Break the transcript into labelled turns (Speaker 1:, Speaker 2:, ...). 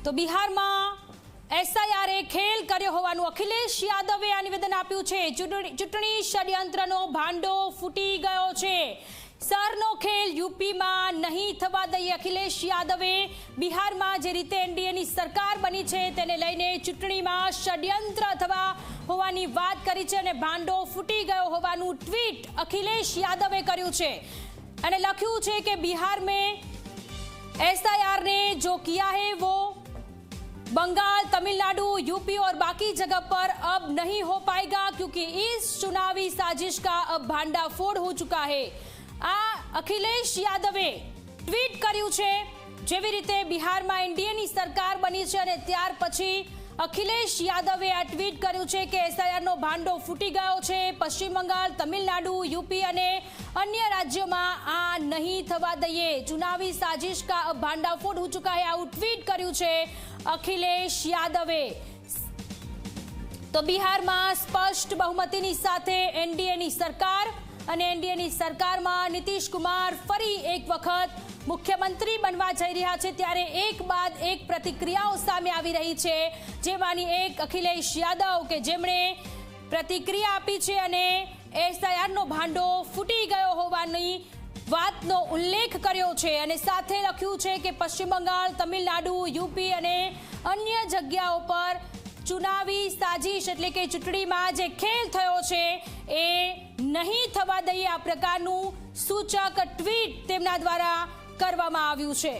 Speaker 1: તો બિહારમાં એસઆઈઆર ખેલ કર્યો હોવાનું અખિલેશ યાદવે આ નિવેદન આપ્યું છે। ચૂંટણી ષડયંત્રનો ભાંડો ફૂટી ગયો છે। સરનો ખેલ યુપીમાં નહીં થવા દઈએ। અખિલેશ યાદવે બિહારમાં જે રીતે એનડીએની સરકાર બની છે તેને લઈને ચૂંટણીમાં ષડયંત્ર થવા હોવાની વાત કરી છે અને ભાંડો ફૂટી ગયો હોવાનું ટ્વીટ અખિલેશ યાદવે કર્યું છે અને લખ્યું છે કે बिहार में एसआईआर ने जो किया है वो बंगाल, तमिलनाडु, यूपी और बाकी जगह पर अब नहीं हो पाएगा क्योंकि इस चुनावी साजिश का अब भांडाफोड़ हो चुका है। आ अखिलेश यादवे ट्वीट કર્યું છે। જેવી રીતે બિહારમાં એનડીએની સરકાર બની છે અને ત્યાર પછી અખિલેશ યાદવે આ ટ્વીટ કર્યું છે કે એસઆઈઆરનો ભાંડો ફૂટી ગયો છે। પશ્ચિમ બંગાળ, તમિલનાડુ, યુપી અને अन्य राज्यों में आ नहीं थवा दઈએ। चुनावी साजिश का अब भांडाफोड़ हो चुका है। आउट ट्वीट કર્યું છે અખિલેશ યાદવે। તો બિહારમાં સ્પષ્ટ બહુમતીની સાથે એનડીએની સરકાર અને એનડીએની સરકારમાં નીતિશ કુમાર ફરી એક વખત મુખ્યમંત્રી બનવા જઈ રહ્યા છે ત્યારે એક બાદ એક પ્રતિક્રિયાઓ સામે આવી રહી છે। જેમાંની એક અખિલેશ યાદવ કે જેમણે પ્રતિક્રિયા આપી છે અને એસઆઈઆરનો ભાંડો ફૂટી ગયો હોવાની વાતનો ઉલ્લેખ કર્યો છે અને સાથે લખ્યું છે કે પશ્ચિમ બંગાળ, તમિલનાડુ, યુપી અને અન્ય જગ્યાઓ પર ચુનાવી સાજિશ એટલે કે ચૂંટણીમાં જે ખેલ થયો છે એ નહીં થવા દઈએ। આ પ્રકારનું સૂચક ટ્વીટ તેમના દ્વારા કરવામાં આવ્યું છે।